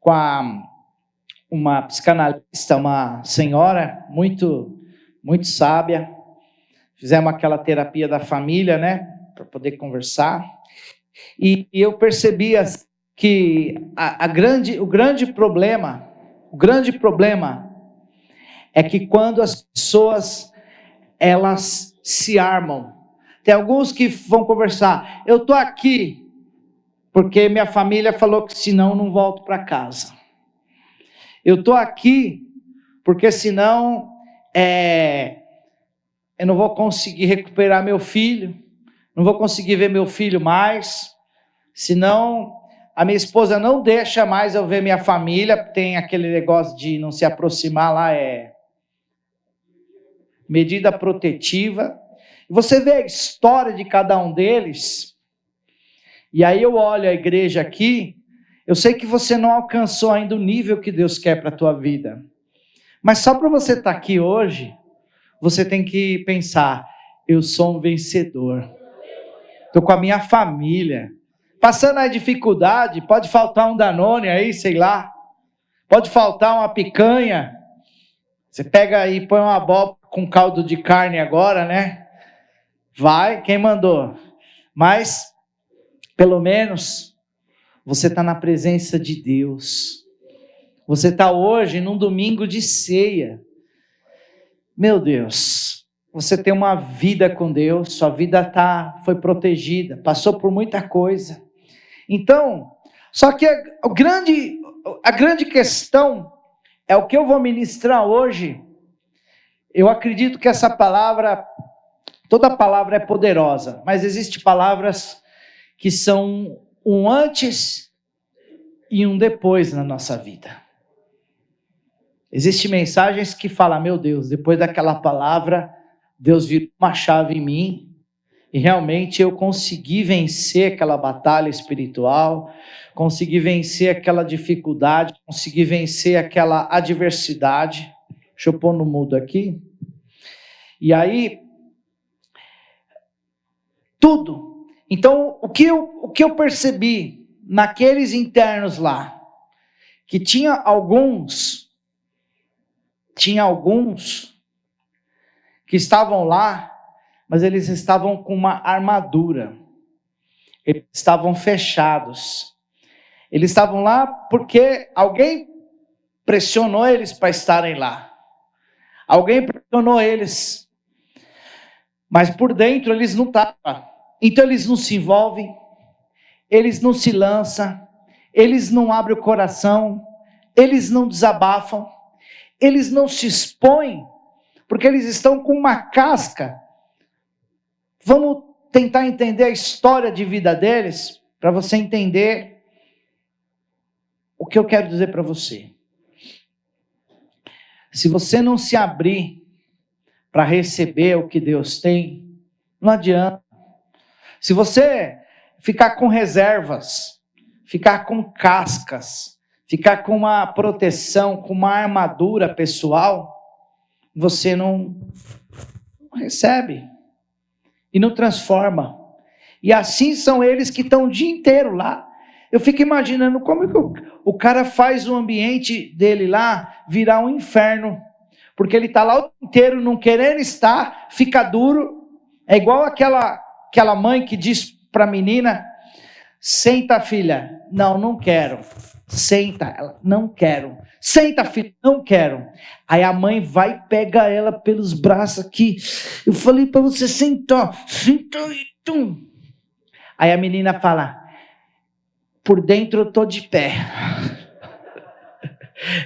com uma psicanalista, uma senhora muito, muito sábia. Fizemos aquela terapia da família, né? Para poder conversar. E eu percebi que o grande problema é que quando as pessoas, elas se armam. Tem alguns que vão conversar, eu estou aqui porque minha família falou que senão eu não volto para casa. Eu estou aqui porque senão eu não vou conseguir recuperar meu filho, não vou conseguir ver meu filho mais, senão a minha esposa não deixa mais eu ver minha família, tem aquele negócio de não se aproximar lá, medida protetiva. Você vê a história de cada um deles, e aí eu olho a igreja aqui, eu sei que você não alcançou ainda o nível que Deus quer para a tua vida, mas só para você estar aqui hoje, você tem que pensar, eu sou um vencedor, estou com a minha família, passando a dificuldade, pode faltar um Danone aí, sei lá, pode faltar uma picanha, você pega aí e põe uma abóbora com caldo de carne agora, né? Vai, quem mandou? Mas, pelo menos, você está na presença de Deus. Você está hoje num domingo de ceia. Meu Deus, você tem uma vida com Deus, sua vida foi protegida, passou por muita coisa. Então, só que a grande questão é o que eu vou ministrar hoje. Eu acredito que essa palavra, toda palavra é poderosa, mas existem palavras que são um antes e um depois na nossa vida. Existem mensagens que falam, meu Deus, depois daquela palavra, Deus virou uma chave em mim, e realmente eu consegui vencer aquela batalha espiritual, consegui vencer aquela dificuldade, consegui vencer aquela adversidade. Deixa eu pôr no mudo aqui. E aí, tudo. Então, o que eu percebi naqueles internos lá, que tinha alguns que estavam lá, mas eles estavam com uma armadura, eles estavam fechados, eles estavam lá porque alguém pressionou eles para estarem lá, alguém pressionou eles, mas por dentro eles não estavam, então eles não se envolvem, eles não se lançam, eles não abrem o coração, eles não desabafam, eles não se expõem, porque eles estão com uma casca. Vamos tentar entender a história de vida deles, para você entender o que eu quero dizer para você. Se você não se abrir para receber o que Deus tem, não adianta. Se você ficar com reservas, ficar com cascas, ficar com uma proteção, com uma armadura pessoal, você não recebe e não transforma. E assim são eles que estão o dia inteiro lá. Eu fico imaginando como é que o cara faz o ambiente dele lá virar um inferno, porque ele está lá o dia inteiro não querendo estar, fica duro. É igual aquela mãe que diz para a menina, senta filha, não quero, senta, ela, não quero, senta filha, não quero, aí a mãe vai e pega ela pelos braços aqui, eu falei para você sentar, senta aí, tum. Aí a menina fala, por dentro eu estou de pé,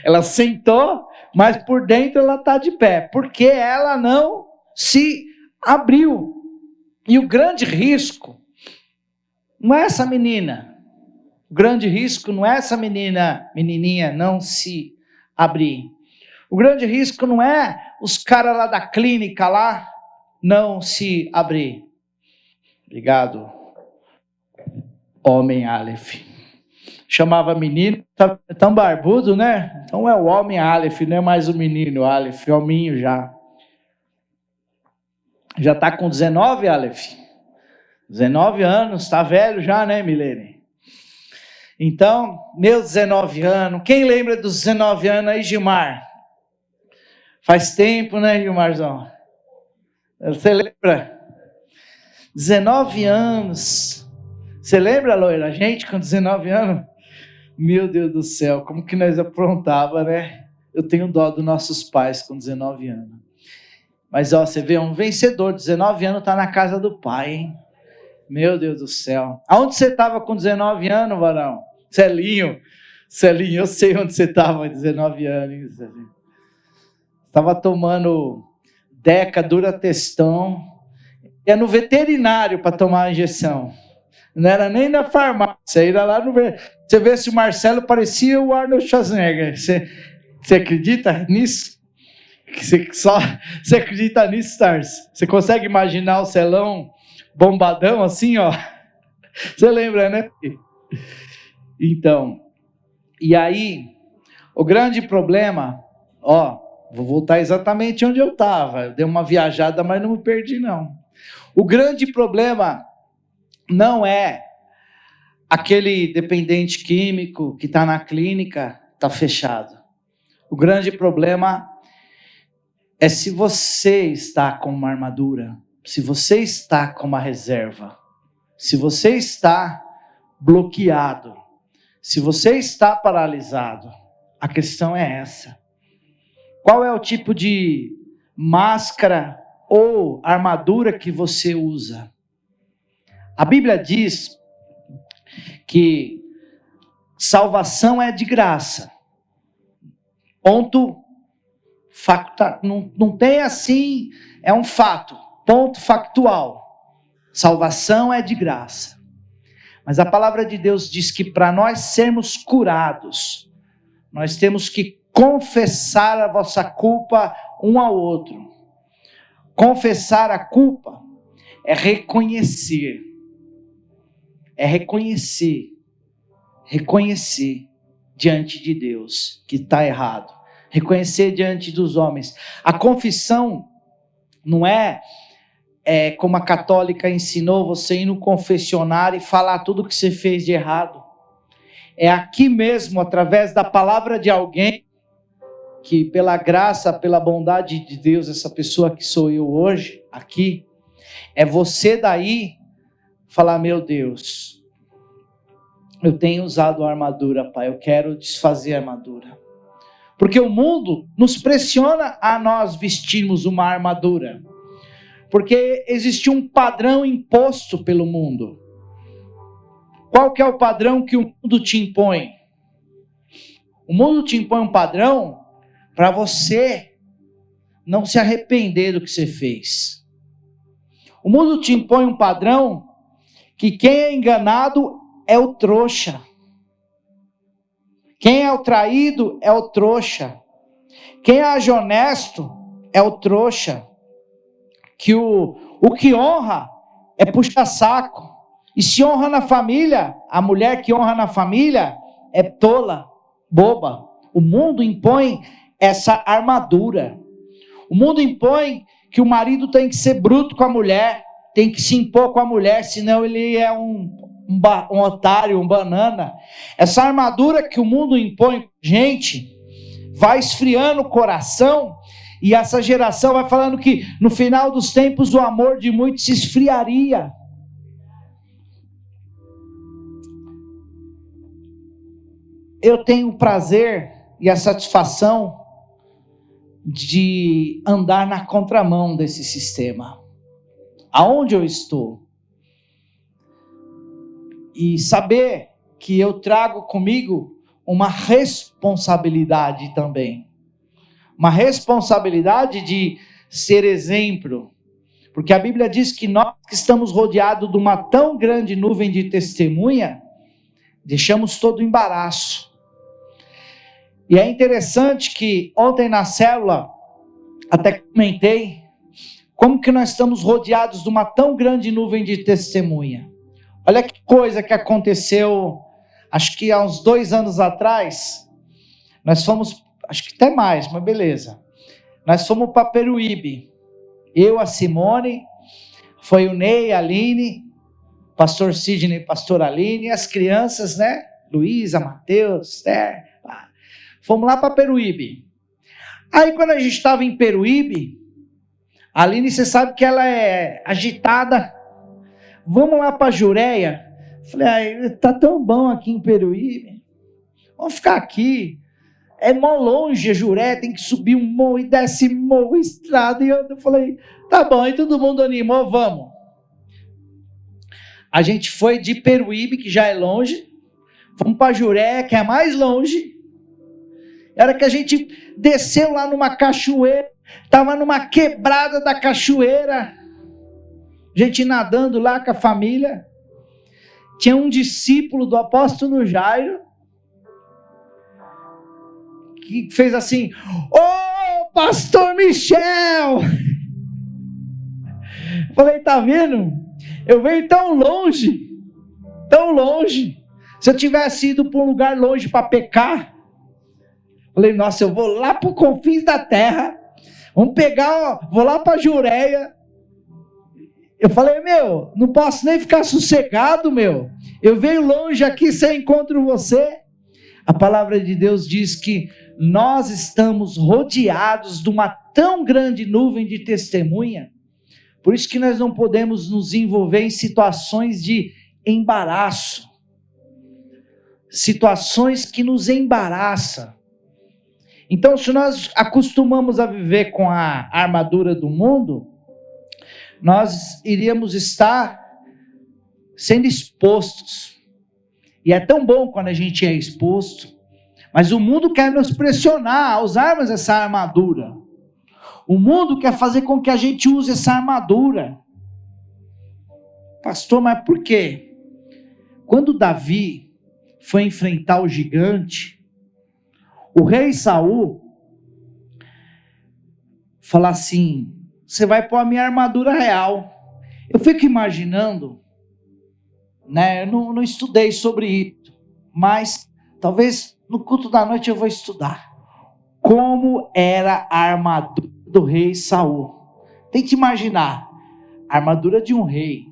ela sentou, mas por dentro ela está de pé, porque ela não se abriu, e o grande risco, não é essa menina, o grande risco não é essa menininha não se abrir. O grande risco não é os caras lá da clínica lá não se abrir. Obrigado, homem Aleph. Chamava menino, tá tão barbudo, né? Então é o homem Aleph, não é mais o menino Aleph, hominho já. Já está com 19, Aleph? 19 anos, está velho já, né, Milene? Então, meus 19 anos, quem lembra dos 19 anos aí, Gilmar? Faz tempo, né, Gilmarzão? Você lembra? 19 anos. Você lembra, loira? A gente com 19 anos? Meu Deus do céu, como que nós aprontava, né? Eu tenho dó dos nossos pais com 19 anos. Mas, ó, você vê, um vencedor, 19 anos, tá na casa do pai, hein? Meu Deus do céu. Aonde você estava com 19 anos, varão? Celinho, eu sei onde você estava com 19 anos. Estava tomando Deca, Durateston. Ia no veterinário para tomar a injeção. Não era nem na farmácia. Era lá no... Você vê se o Marcelo parecia o Arnold Schwarzenegger. Você acredita nisso? Você acredita nisso, Stars? Você consegue imaginar o Celão bombadão assim, ó? Você lembra, né? Então, e aí, o grande problema, ó, vou voltar exatamente onde eu estava. Eu dei uma viajada, mas não me perdi, não. O grande problema não é aquele dependente químico que está na clínica, está fechado. O grande problema é se você está com uma armadura, se você está com uma reserva, se você está bloqueado, se você está paralisado. A questão é essa. Qual é o tipo de máscara ou armadura que você usa? A Bíblia diz que salvação é de graça. Ponto factual. Não tem assim, é um fato. Ponto factual. Salvação é de graça. Mas a palavra de Deus diz que para nós sermos curados, nós temos que confessar a vossa culpa um ao outro. Confessar a culpa é reconhecer. É reconhecer diante de Deus que está errado. Reconhecer diante dos homens. A confissão não é como a católica ensinou, você ir no confessionário e falar tudo que você fez de errado. É aqui mesmo, através da palavra de alguém, que pela graça, pela bondade de Deus, essa pessoa que sou eu hoje, aqui, é você daí falar, meu Deus, eu tenho usado a armadura, Pai, eu quero desfazer a armadura. Porque o mundo nos pressiona a nós vestirmos uma armadura. Porque existe um padrão imposto pelo mundo. Qual que é o padrão que o mundo te impõe? O mundo te impõe um padrão para você não se arrepender do que você fez. O mundo te impõe um padrão que quem é enganado é o trouxa. Quem é o traído é o trouxa. Quem age honesto é o trouxa. Que o que honra é puxa-saco. E se honra na família, a mulher que honra na família é tola, boba. O mundo impõe essa armadura. O mundo impõe que o marido tem que ser bruto com a mulher, tem que se impor com a mulher, senão ele é um otário, um banana. Essa armadura que o mundo impõe, gente, vai esfriando o coração. E essa geração vai falando que no final dos tempos o amor de muitos se esfriaria. Eu tenho o prazer e a satisfação de andar na contramão desse sistema. Aonde eu estou? E saber que eu trago comigo uma responsabilidade também. Uma responsabilidade de ser exemplo. Porque a Bíblia diz que nós que estamos rodeados de uma tão grande nuvem de testemunha, deixamos todo o embaraço. E é interessante que ontem na célula, até comentei, como que nós estamos rodeados de uma tão grande nuvem de testemunha. Olha que coisa que aconteceu, acho que há uns 2 anos atrás, nós fomos, acho que até mais, mas beleza. Nós fomos para Peruíbe. Eu, a Simone, foi o Ney, a Aline, pastor Sidney, pastor Aline, e as crianças, né? Luísa, Matheus, Esther. Fomos lá para Peruíbe. Aí quando a gente estava em Peruíbe, a Aline, você sabe que ela é agitada. Vamos lá para Jureia. Falei, tá tão bom aqui em Peruíbe. Vamos ficar aqui. É mó longe a Jureia, tem que subir um morro e desce morro, estrada. E eu falei, tá bom. E todo mundo animou, vamos. A gente foi de Peruíbe, que já é longe. Fomos para Jureia, que é mais longe. Era que a gente desceu lá numa cachoeira. Estava numa quebrada da cachoeira. Gente nadando lá com a família. Tinha um discípulo do apóstolo Jairo. Que fez assim, ô pastor Michel! Falei, tá vendo? Eu venho tão longe. Se eu tivesse ido para um lugar longe para pecar, falei, nossa, eu vou lá para os confins da terra, vamos pegar, vou lá para Jureia. Eu falei, não posso nem ficar sossegado, eu venho longe aqui sem encontro você. A palavra de Deus diz que nós estamos rodeados de uma tão grande nuvem de testemunha, por isso que nós não podemos nos envolver em situações de embaraço, situações que nos embaraçam. Então, se nós acostumamos a viver com a armadura do mundo, nós iríamos estar sendo expostos. E é tão bom quando a gente é exposto, mas o mundo quer nos pressionar a usarmos essa armadura. O mundo quer fazer com que a gente use essa armadura. Pastor, mas por quê? Quando Davi foi enfrentar o gigante, o rei Saul falou assim, você vai pôr a minha armadura real. Eu fico imaginando, eu não estudei sobre isso, mas talvez no culto da noite eu vou estudar como era a armadura do rei Saul. Tente imaginar a armadura de um rei.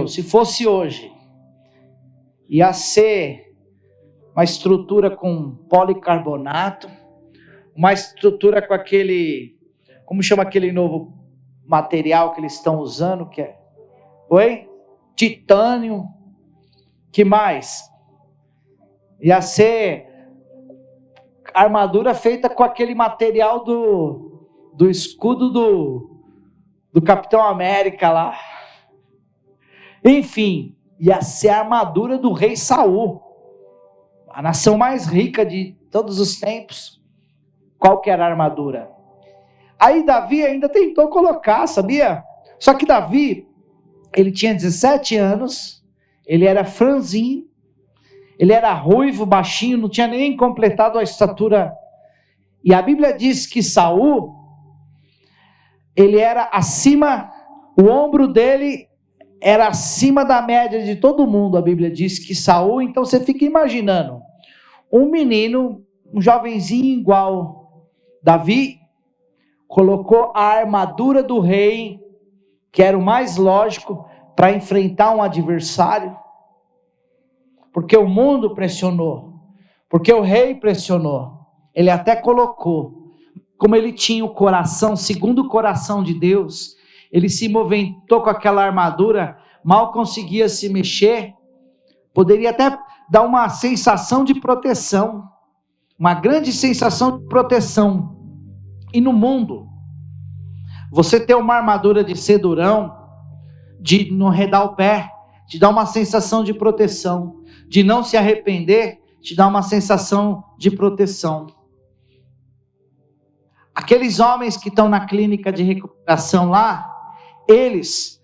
Se fosse hoje, ia ser uma estrutura com policarbonato, uma estrutura com aquele, como chama aquele novo material que eles estão usando, que é, titânio. Que mais? Ia ser armadura feita com aquele material do escudo do Capitão América lá. Enfim, ia ser a armadura do rei Saul, a nação mais rica de todos os tempos. Qual que era a armadura? Aí Davi ainda tentou colocar, sabia? Só que Davi, ele tinha 17 anos, ele era franzino, ele era ruivo, baixinho, não tinha nem completado a estatura. E a Bíblia diz que Saul, ele era acima, o ombro dele era acima da média de todo mundo. A Bíblia diz que Saul, então você fica imaginando, um menino, um jovenzinho igual Davi, colocou a armadura do rei, que era o mais lógico, para enfrentar um adversário, porque o mundo pressionou, porque o rei pressionou, ele até colocou, como ele tinha o coração, segundo o coração de Deus, ele se movimentou com aquela armadura, mal conseguia se mexer, poderia até dar uma sensação de proteção, uma grande sensação de proteção. E no mundo, você ter uma armadura de cedurão, de não arredar o pé, te dá uma sensação de proteção, de não se arrepender, te dá uma sensação de proteção. Aqueles homens que estão na clínica de recuperação lá, eles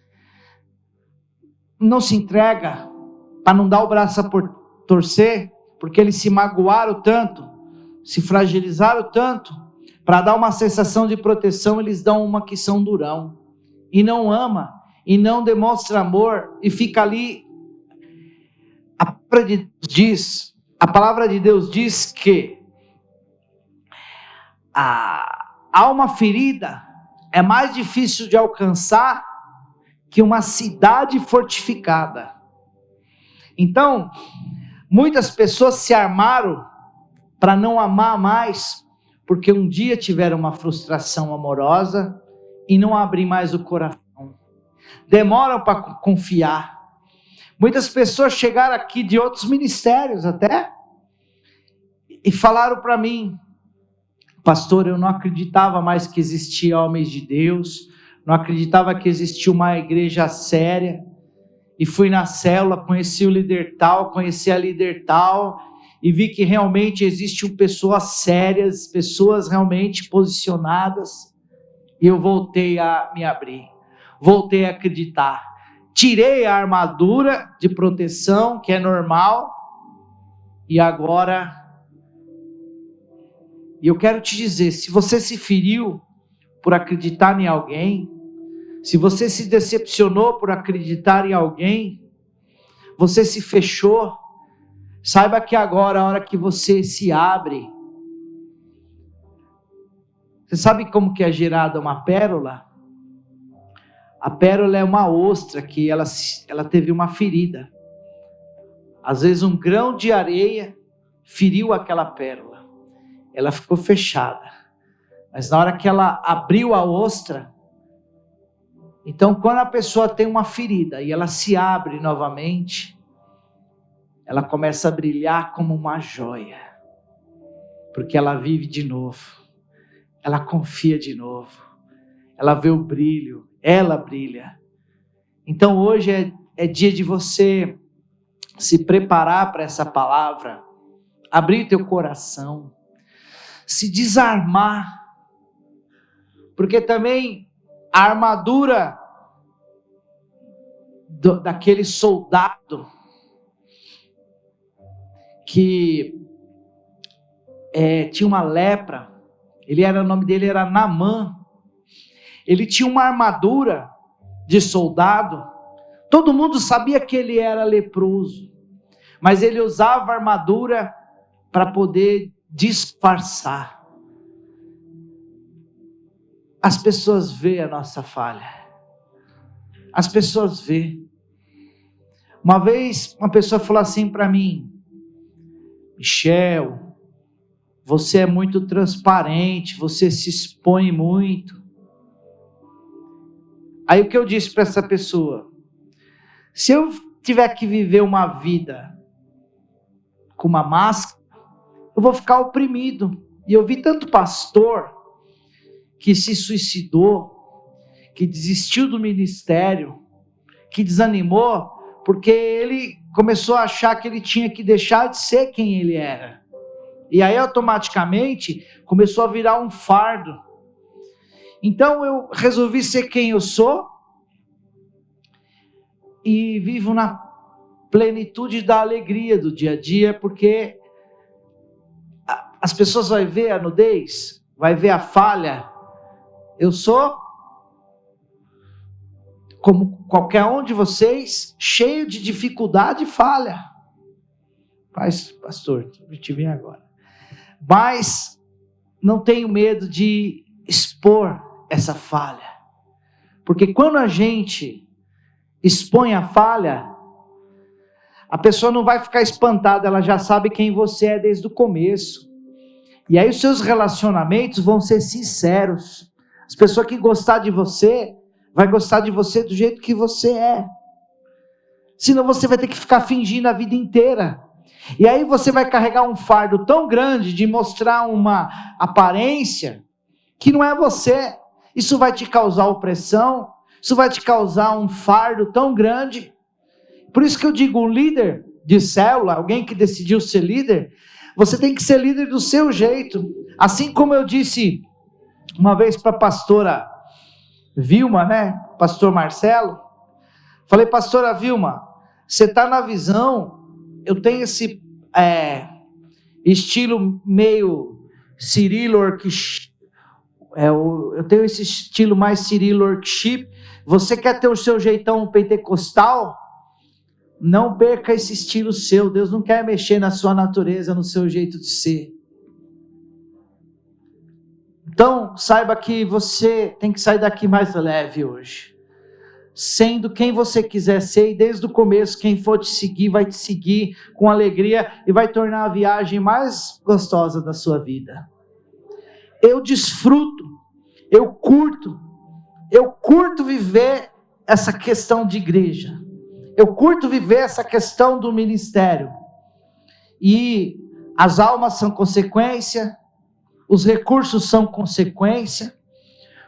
não se entregam para não dar o braço a torcer, porque eles se magoaram tanto, se fragilizaram tanto, para dar uma sensação de proteção, eles dão uma que são durão, e não ama, e não demonstra amor, e fica ali. A palavra de Deus diz que a alma ferida é mais difícil de alcançar que uma cidade fortificada. Então, muitas pessoas se armaram para não amar mais, porque um dia tiveram uma frustração amorosa e não abrem mais o coração. Demoram para confiar. Muitas pessoas chegaram aqui de outros ministérios até e falaram para mim: pastor, eu não acreditava mais que existia homens de Deus, não acreditava que existia uma igreja séria, e fui na célula, conheci o líder tal, conheci a líder tal, e vi que realmente existem pessoas sérias, pessoas realmente posicionadas, e eu voltei a me abrir, voltei a acreditar, tirei a armadura de proteção, que é normal, e agora, e eu quero te dizer, se você se feriu por acreditar em alguém, se você se decepcionou por acreditar em alguém, você se fechou, saiba que agora, a hora que você se abre, você sabe como que é gerada uma pérola? A pérola é uma ostra que ela teve uma ferida. Às vezes um grão de areia feriu aquela pérola. Ela ficou fechada. Mas na hora que ela abriu a ostra, então quando a pessoa tem uma ferida e ela se abre novamente, ela começa a brilhar como uma joia. Porque ela vive de novo. Ela confia de novo. Ela vê o brilho. Ela brilha. Então hoje é dia de você se preparar para essa palavra, abrir teu coração, se desarmar, porque também a armadura daquele soldado que tinha uma lepra, o nome dele era Naamã, ele tinha uma armadura de soldado, todo mundo sabia que ele era leproso, mas ele usava a armadura para poder disfarçar. As pessoas veem a nossa falha. As pessoas veem. Uma vez, uma pessoa falou assim para mim: Michel, você é muito transparente, você se expõe muito. Aí o que eu disse para essa pessoa? Se eu tiver que viver uma vida com uma máscara, eu vou ficar oprimido. E eu vi tanto pastor que se suicidou, que desistiu do ministério, que desanimou, porque ele começou a achar que ele tinha que deixar de ser quem ele era. E aí automaticamente começou a virar um fardo. Então eu resolvi ser quem eu sou e vivo na plenitude da alegria do dia a dia, porque as pessoas vão ver a nudez, vai ver a falha. Eu sou como qualquer um de vocês, cheio de dificuldade e falha. Pastor, eu te vi agora. Mas não tenho medo de expor essa falha. Porque quando a gente expõe a falha, a pessoa não vai ficar espantada, ela já sabe quem você é desde o começo. E aí os seus relacionamentos vão ser sinceros. As pessoas que gostar de você, vai gostar de você do jeito que você é. Senão você vai ter que ficar fingindo a vida inteira. E aí você vai carregar um fardo tão grande de mostrar uma aparência que não é você. Isso vai te causar opressão, isso vai te causar um fardo tão grande. Por isso que eu digo, um líder de célula, alguém que decidiu ser líder, você tem que ser líder do seu jeito. Assim como eu disse uma vez para a pastora Vilma, pastor Marcelo, falei: pastora Vilma, você está na visão, eu tenho esse estilo meio Cirilo Workshop, eu tenho esse estilo mais Cirilo Workshop, você quer ter o seu jeitão pentecostal? Não perca esse estilo seu, Deus não quer mexer na sua natureza, no seu jeito de ser. Então, saiba que você tem que sair daqui mais leve hoje. sendo quem você quiser ser, e desde o começo, quem for te seguir, vai te seguir com alegria, e vai tornar a viagem mais gostosa da sua vida. Eu desfruto, eu curto viver essa questão de igreja, eu curto viver essa questão do ministério, e as almas são consequência, os recursos são consequência.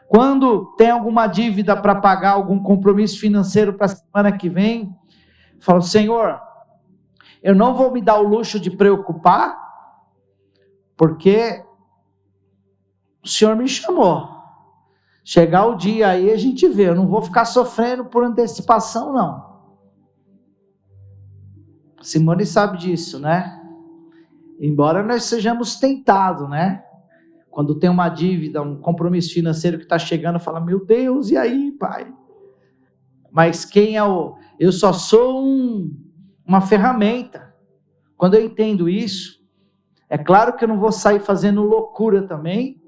Quando tem alguma dívida para pagar, algum compromisso financeiro para a semana que vem, falo, Senhor, eu não vou me dar o luxo de preocupar, porque o Senhor me chamou. Chegar o dia aí a gente vê, eu não vou ficar sofrendo por antecipação não. Simone sabe disso, né? Embora nós sejamos tentados, né? Quando tem uma dívida, um compromisso financeiro que está chegando, fala, meu Deus, e aí, pai? Mas quem é o... Eu só sou uma ferramenta. Quando eu entendo isso, é claro que eu não vou sair fazendo loucura também,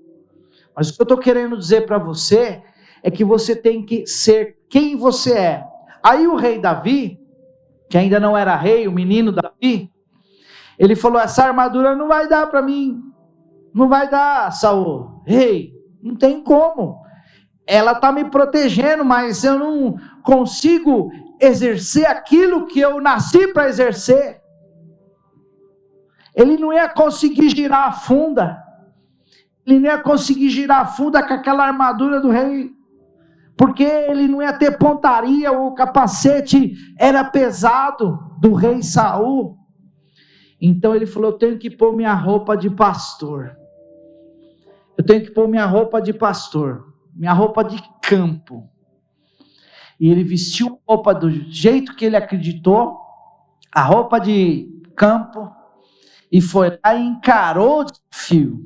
mas o que eu estou querendo dizer para você é que você tem que ser quem você é. Aí o rei Davi, que ainda não era rei, o menino Davi, ele falou, essa armadura não vai dar para mim. Não vai dar, Saul. Rei, não tem como. Ela está me protegendo, mas eu não consigo exercer aquilo que eu nasci para exercer. Ele não ia conseguir girar a funda. Ele não ia conseguir girar a funda com aquela armadura do rei. Porque ele não ia ter pontaria, o capacete era pesado do rei Saul. Então ele falou, eu tenho que pôr minha roupa de pastor. Eu tenho que pôr minha roupa de pastor, minha roupa de campo. E ele vestiu a roupa do jeito que ele acreditou, a roupa de campo, e foi lá e encarou o desafio.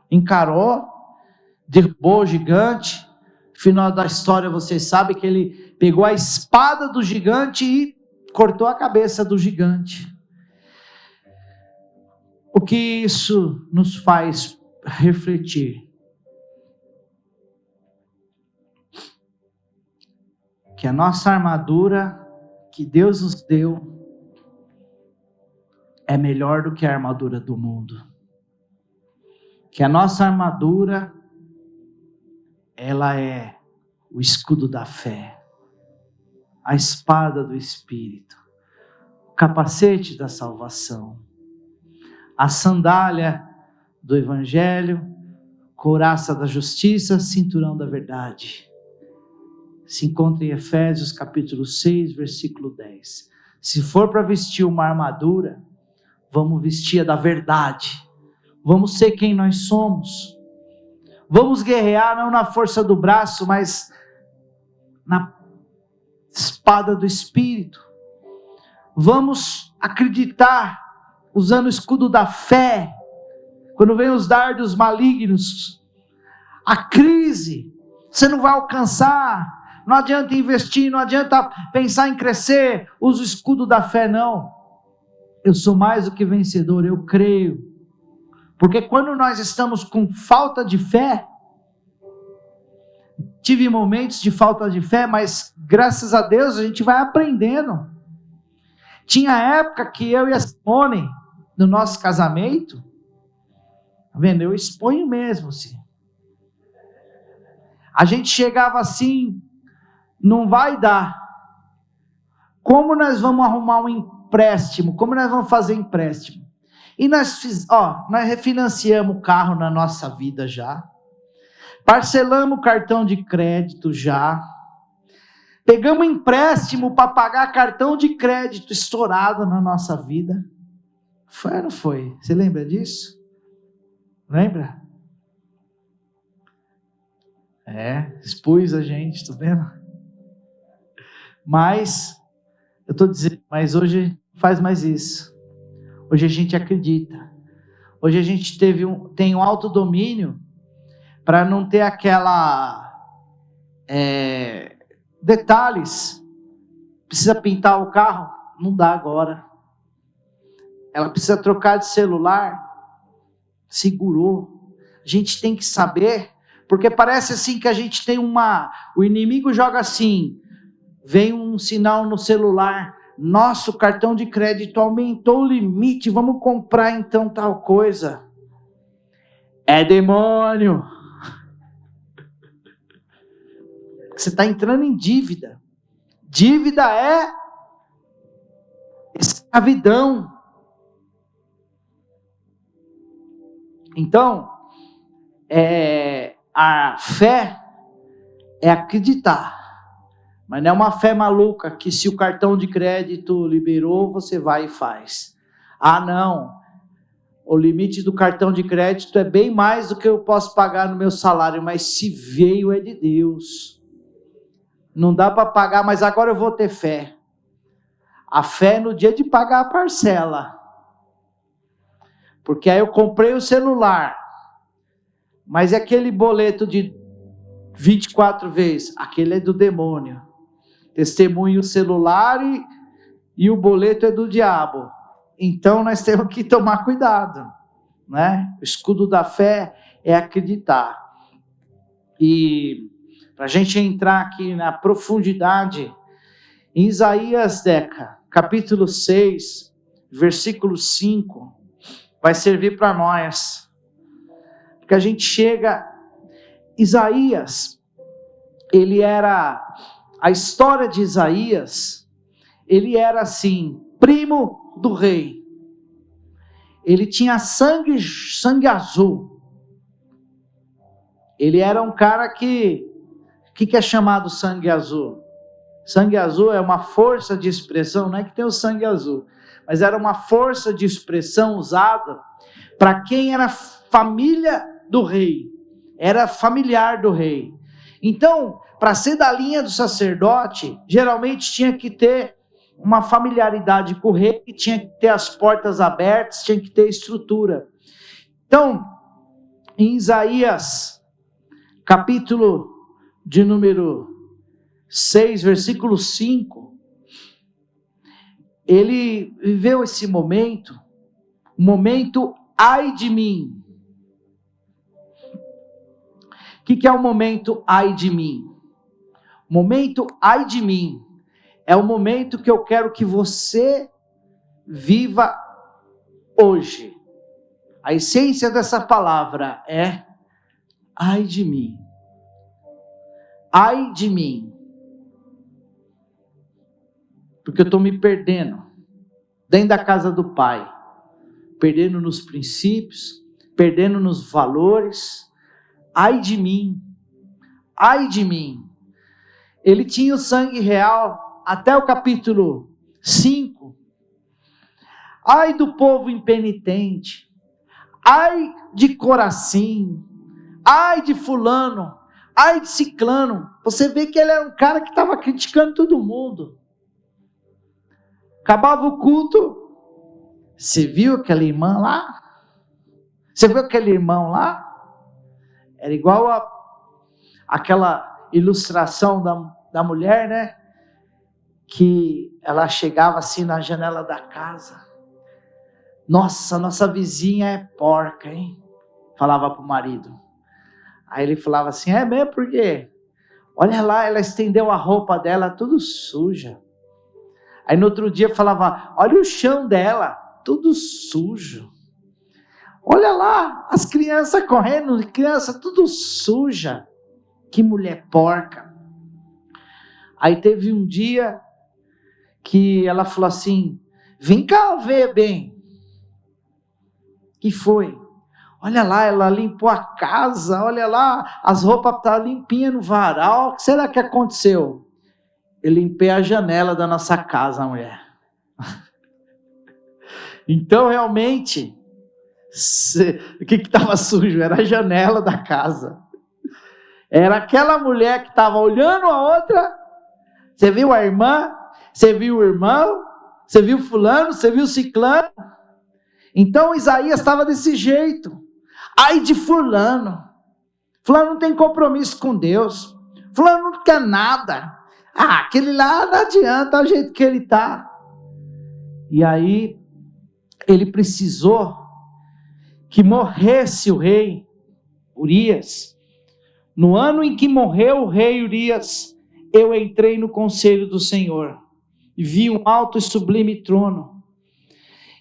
Encarou, derrubou o gigante. No final da história vocês sabem que ele pegou a espada do gigante e cortou a cabeça do gigante. O que isso nos faz refletir? Que a nossa armadura que Deus nos deu é melhor do que a armadura do mundo. Que a nossa armadura, ela é o escudo da fé, a espada do Espírito, o capacete da salvação, a sandália do Evangelho, couraça da justiça, cinturão da verdade. Se encontra em Efésios capítulo 6, versículo 10. Se for para vestir uma armadura, vamos vestir a da verdade. Vamos ser quem nós somos. Vamos guerrear não na força do braço, mas na espada do Espírito. Vamos acreditar, usando o escudo da fé, quando vem os dardos malignos, a crise, você não vai alcançar, não adianta investir, não adianta pensar em crescer, usa o escudo da fé, não. Eu sou mais do que vencedor, eu creio, porque quando nós estamos com falta de fé, tive momentos de falta de fé, mas graças a Deus a gente vai aprendendo. Tinha época que eu e a Simone, no nosso casamento, tá vendo? Eu exponho mesmo, assim. A gente chegava assim, não vai dar. Como nós vamos arrumar um empréstimo? Como nós vamos fazer empréstimo? E nós refinanciamos o carro na nossa vida já. Parcelamos o cartão de crédito já. Pegamos empréstimo para pagar cartão de crédito estourado na nossa vida. Foi ou não foi? Você lembra disso? Lembra? Expus a gente, tá vendo? Mas, eu estou dizendo, mas hoje não faz mais isso. Hoje a gente acredita. Hoje a gente tem um autodomínio para não ter aquela... detalhes. Precisa pintar o carro? Não dá agora. Ela precisa trocar de celular? Segurou. A gente tem que saber, porque parece assim que a gente tem o inimigo joga assim, vem um sinal no celular, nosso cartão de crédito aumentou o limite, vamos comprar então tal coisa. É demônio. Você está entrando em dívida. Dívida é escravidão. Então, a fé é acreditar. Mas não é uma fé maluca que se o cartão de crédito liberou, você vai e faz. Ah, não. O limite do cartão de crédito é bem mais do que eu posso pagar no meu salário, mas se veio é de Deus. Não dá para pagar, mas agora eu vou ter fé. A fé é no dia de pagar a parcela. Porque aí eu comprei o celular, mas é aquele boleto de 24 vezes, aquele é do demônio. Testemunho o celular e o boleto é do diabo. Então nós temos que tomar cuidado, né? O escudo da fé é acreditar. E para a gente entrar aqui na profundidade, em Isaías, capítulo 6, versículo 5, vai servir para nós. Porque a gente chega, Isaías, a história de Isaías, ele era assim, primo do rei. Ele tinha sangue azul. Ele era um cara que é chamado sangue azul? Sangue azul é uma força de expressão, não é que tem o sangue azul, mas era uma força de expressão usada para quem era família do rei, era familiar do rei. Então, para ser da linha do sacerdote, geralmente tinha que ter uma familiaridade com o rei, tinha que ter as portas abertas, tinha que ter estrutura. Então, em Isaías, capítulo de número 6, versículo 5, ele viveu esse momento, ai de mim. O que é o momento ai de mim? O momento ai de mim é o momento que eu quero que você viva hoje. A essência dessa palavra é ai de mim. Ai de mim. Porque eu estou me perdendo dentro da casa do Pai. Perdendo nos princípios, perdendo nos valores. Ai de mim. Ai de mim. Ele tinha o sangue real até o capítulo 5. Ai do povo impenitente. Ai de Corazim. Ai de fulano. Ai de ciclano. Você vê que ele era um cara que estava criticando todo mundo. Acabava o culto. Você viu aquela irmã lá? Você viu aquele irmão lá? Era igual aquela ilustração da mulher, né? Que ela chegava assim na janela da casa. Nossa vizinha é porca, hein? Falava para o marido. Aí ele falava assim, é mesmo, por quê? Olha lá, ela estendeu a roupa dela tudo suja. Aí no outro dia falava, olha o chão dela, tudo sujo. Olha lá, as crianças correndo, criança tudo suja. Que mulher porca. Aí teve um dia que ela falou assim, vem cá ver bem. Que foi? Olha lá, ela limpou a casa, olha lá, as roupas estão limpinhas no varal. O que será que aconteceu? Eu limpei a janela da nossa casa, mulher. Então, realmente, o que estava sujo? Era a janela da casa. Era aquela mulher que estava olhando a outra. Você viu a irmã? Você viu o irmão? Você viu fulano? Você viu ciclano? Então, Isaías estava desse jeito. Ai de fulano. Fulano não tem compromisso com Deus. Fulano não quer nada. Ah, aquele lá não adianta, o jeito que ele está. E aí, ele precisou que morresse o rei Urias. No ano em que morreu o rei Urias, eu entrei no conselho do Senhor e vi um alto e sublime trono.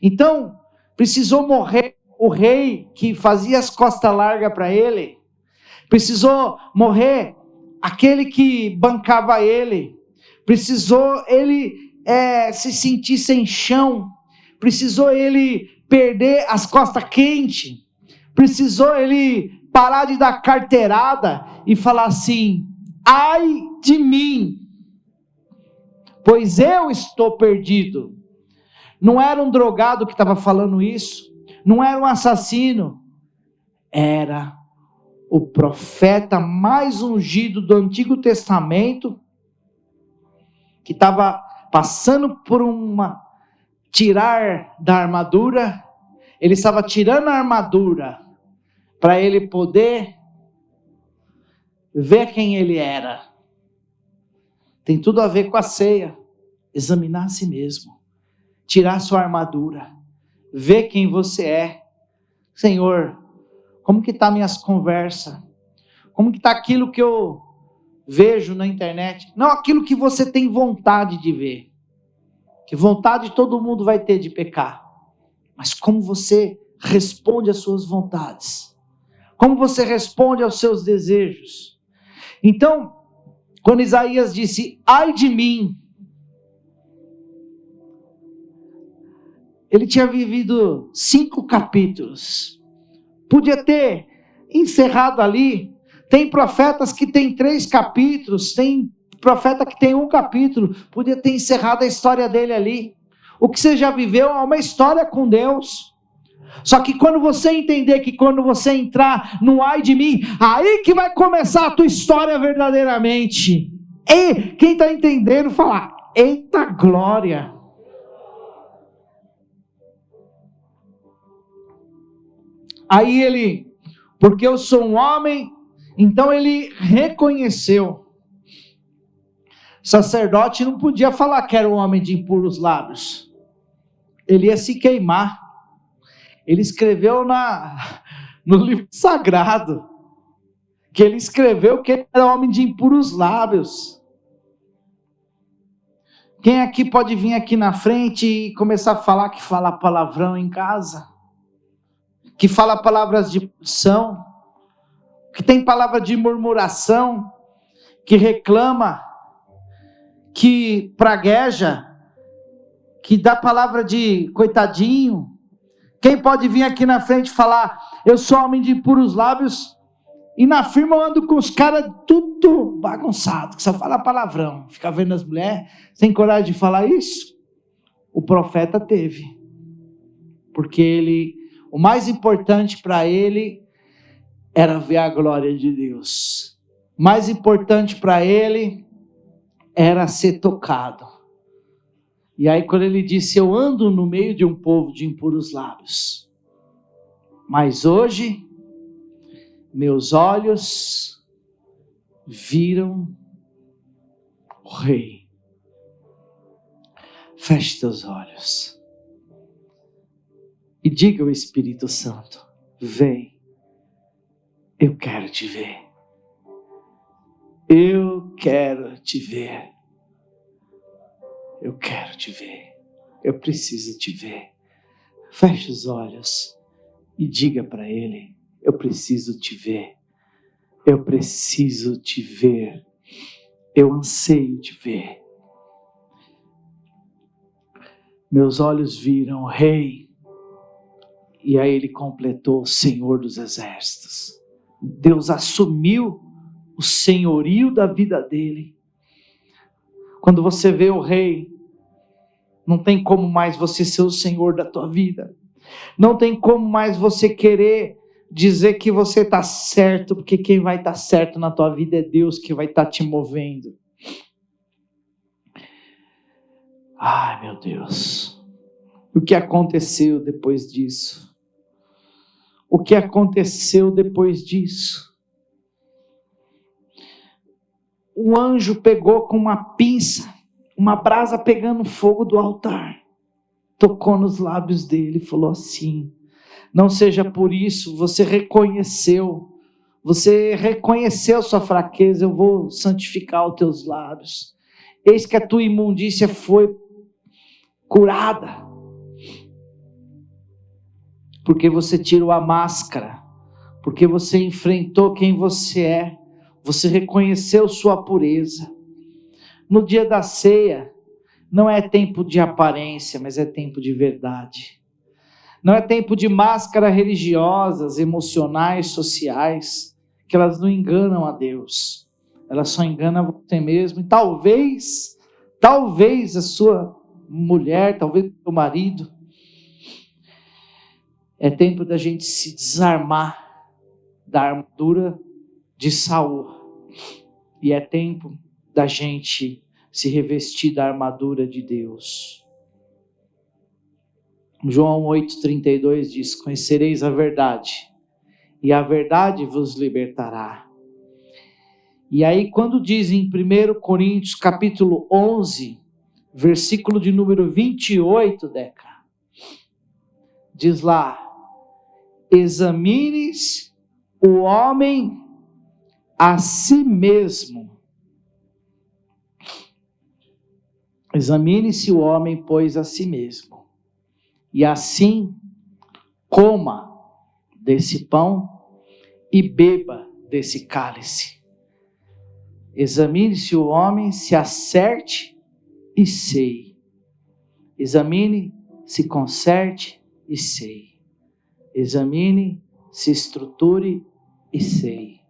Então, precisou morrer o rei que fazia as costas largas para ele. Precisou morrer aquele que bancava ele. Precisou ele se sentir sem chão. Precisou ele perder as costas quentes. Precisou ele parar de dar carteirada e falar assim: ai de mim, pois eu estou perdido. Não era um drogado que estava falando isso, não era um assassino, era o profeta mais ungido do Antigo Testamento, que estava passando por tirar da armadura. Ele estava tirando a armadura para ele poder ver quem ele era. Tem tudo a ver com a ceia. Examinar a si mesmo, tirar sua armadura, ver quem você é. Senhor, como que está minhas conversas? Como que está aquilo que eu vejo na internet? Não aquilo que você tem vontade de ver, que vontade todo mundo vai ter de pecar, mas como você responde às suas vontades, como você responde aos seus desejos. Então, quando Isaías disse, ai de mim, ele tinha vivido 5 capítulos, podia ter encerrado ali. Tem profetas que tem 3 capítulos, tem profeta que tem 1 capítulo, podia ter encerrado a história dele ali. O que você já viveu é uma história com Deus. Só que quando você entender que quando você entrar no ai de mim, aí que vai começar a tua história verdadeiramente. E quem está entendendo fala, eita glória. Aí ele, porque eu sou um homem, então ele reconheceu. Sacerdote não podia falar que era um homem de impuros lábios. Ele ia se queimar. Ele escreveu no livro sagrado, que ele escreveu que ele era homem de impuros lábios. Quem aqui pode vir aqui na frente e começar a falar que fala palavrão em casa? Que fala palavras de maldição? Que tem palavra de murmuração? Que reclama? Que pragueja? Que dá palavra de coitadinho? Quem pode vir aqui na frente e falar, eu sou homem de puros lábios, e na firma eu ando com os caras tudo bagunçado, que só fala palavrão, fica vendo as mulheres, sem coragem de falar isso? O profeta teve, porque o mais importante para ele era ver a glória de Deus. O mais importante para ele era ser tocado. E aí quando ele disse, eu ando no meio de um povo de impuros lábios, mas hoje meus olhos viram o Rei. Feche teus olhos e diga ao Espírito Santo, vem, eu quero te ver. Eu quero te ver. Eu quero te ver, eu preciso te ver. Feche os olhos e diga para Ele, eu preciso te ver, eu preciso te ver, eu anseio te ver. Meus olhos viram o Rei, e aí ele completou, Senhor dos Exércitos. Deus assumiu o senhorio da vida dele. Quando você vê o Rei, não tem como mais você ser o Senhor da tua vida. Não tem como mais você querer dizer que você está certo, porque quem vai estar certo na tua vida é Deus que vai estar te movendo. Ai, meu Deus. O que aconteceu depois disso? O que aconteceu depois disso? O anjo pegou com uma pinça, uma brasa pegando fogo do altar, tocou nos lábios dele e falou assim, não seja por isso, você reconheceu Você reconheceu sua fraqueza, eu vou santificar os teus lábios. Eis que a tua imundícia foi curada. Porque você tirou a máscara, porque você enfrentou quem você é, você reconheceu sua pureza. No dia da ceia, não é tempo de aparência, mas é tempo de verdade. Não é tempo de máscaras religiosas, emocionais, sociais, que elas não enganam a Deus. Elas só enganam você mesmo. E talvez a sua mulher, talvez o seu marido. É tempo da gente se desarmar da armadura de Saul. E é tempo da gente se revestir da armadura de Deus. João 8,32 diz: conhecereis a verdade, e a verdade vos libertará. E aí quando diz em 1 Coríntios capítulo 11, versículo de número 28, Deca, diz lá: examines o homem a si mesmo. Examine-se o homem, pois, a si mesmo. E assim coma desse pão e beba desse cálice. Examine-se o homem, se acerte e sei. Examine, se conserte e sei. Examine, se estruture e sei.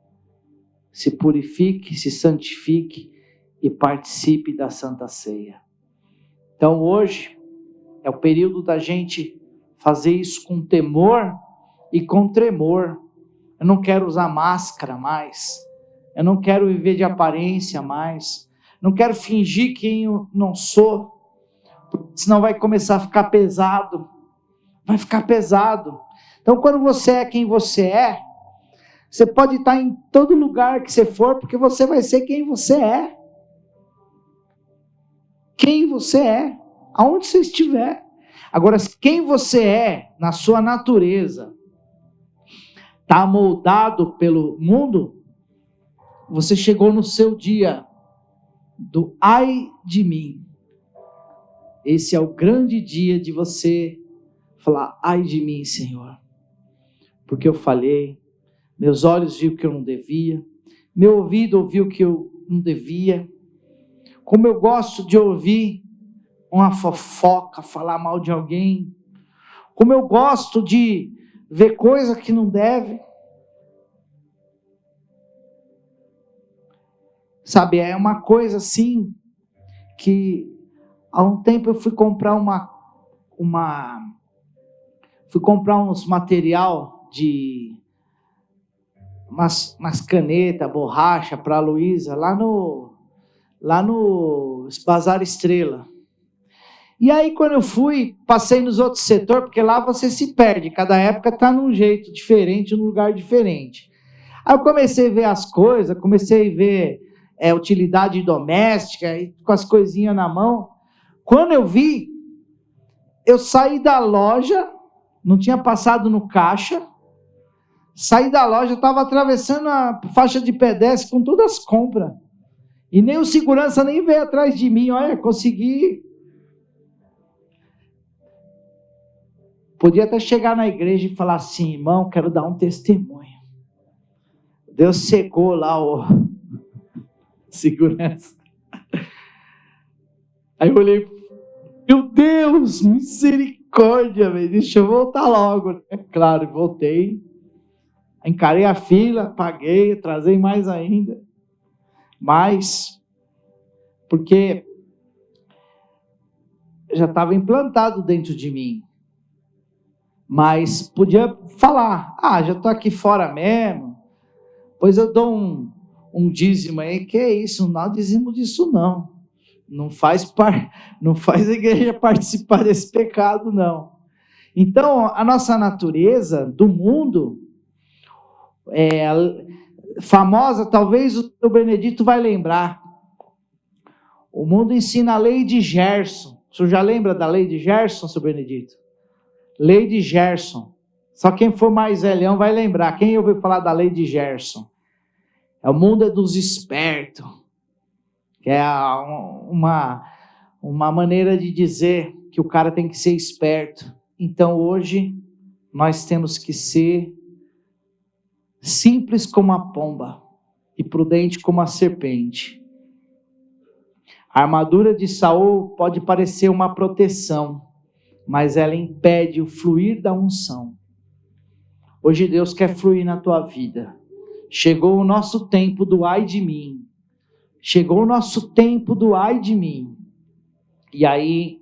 Se purifique, se santifique e participe da Santa Ceia. Então hoje é o período da gente fazer isso com temor e com tremor. Eu não quero usar máscara mais. Eu não quero viver de aparência mais. Não quero fingir quem eu não sou. Senão vai começar a ficar pesado. Vai ficar pesado. Então quando você é quem você é, você pode estar em todo lugar que você for, porque você vai ser quem você é. Quem você é, aonde você estiver. Agora, quem você é, na sua natureza, está moldado pelo mundo, você chegou no seu dia do ai de mim. Esse é o grande dia de você falar: ai de mim, Senhor, porque eu falhei, meus olhos viram que eu não devia, meu ouvido ouviu que eu não devia. Como eu gosto de ouvir uma fofoca, falar mal de alguém. Como eu gosto de ver coisa que não deve. Sabe, é uma coisa assim, que há um tempo eu fui comprar uns material de umas canetas, borracha para a Luísa, lá no Bazar Estrela. E aí quando eu fui, passei nos outros setores, porque lá você se perde, cada época está num jeito diferente, num lugar diferente. Aí eu comecei a ver as coisas, comecei a ver utilidade doméstica, e com as coisinhas na mão. Quando eu vi, eu saí da loja, não tinha passado no caixa, saí da loja, estava atravessando a faixa de pedestre com todas as compras. E nem o segurança nem veio atrás de mim. Olha, consegui. Podia até chegar na igreja e falar assim: irmão, quero dar um testemunho. Deus cegou lá o segurança. Aí eu olhei: meu Deus, misericórdia, velho, deixa eu voltar logo. Claro, voltei. Encarei a fila, paguei, atrasei mais ainda. Mas, porque já estava implantado dentro de mim. Mas podia falar: já estou aqui fora mesmo, pois eu dou um dízimo aí, que é isso, não dá dízimo disso não. Não faz a igreja participar desse pecado, não. Então, a nossa natureza do mundo famosa, talvez o seu Benedito vai lembrar. O mundo ensina a lei de Gerson. O senhor já lembra da lei de Gerson, seu Benedito? Lei de Gerson. Só quem for mais velhão vai lembrar. Quem ouviu falar da lei de Gerson? O mundo é dos espertos. Que é uma maneira de dizer que o cara tem que ser esperto. Então hoje nós temos que ser simples como a pomba e prudente como a serpente. A armadura de Saul pode parecer uma proteção, mas ela impede o fluir da unção. Hoje Deus quer fluir na tua vida. Chegou o nosso tempo do ai de mim. Chegou o nosso tempo do ai de mim. E aí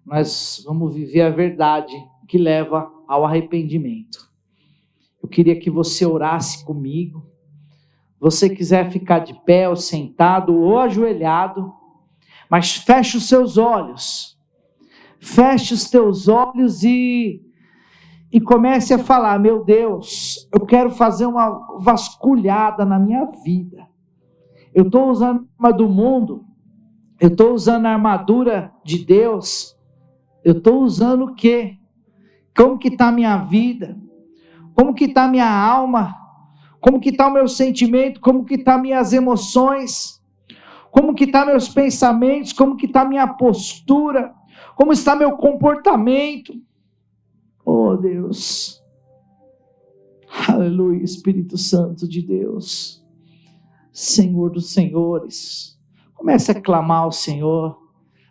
nós vamos viver a verdade que leva ao arrependimento. Eu queria que você orasse comigo. Você quiser ficar de pé ou sentado ou ajoelhado, mas feche os seus olhos. Feche os teus olhos e comece a falar: meu Deus, eu quero fazer uma vasculhada na minha vida. Eu estou usando a arma do mundo, eu estou usando a armadura de Deus, eu estou usando o quê? Como que está a minha vida? Como que está a minha alma? Como que está o meu sentimento? Como que está minhas emoções? Como que está meus pensamentos? Como que está minha postura? Como está meu comportamento? Oh Deus, aleluia, Espírito Santo de Deus, Senhor dos senhores, comece a clamar ao Senhor,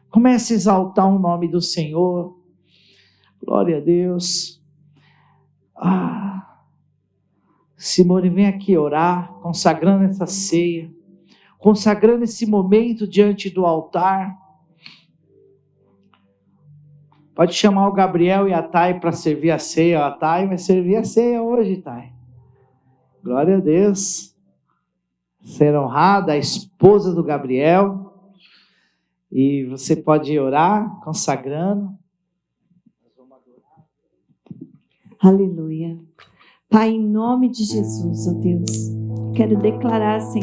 comece a exaltar o nome do Senhor, glória a Deus. Simone, vem aqui orar, consagrando essa ceia, consagrando esse momento diante do altar. Pode chamar o Gabriel e a Thay para servir a ceia. A Thay vai servir a ceia hoje, Thay. Glória a Deus. Ser honrada, a esposa do Gabriel. E você pode orar, consagrando. Aleluia. Pai, em nome de Jesus, ó Deus, quero declarar, Senhor,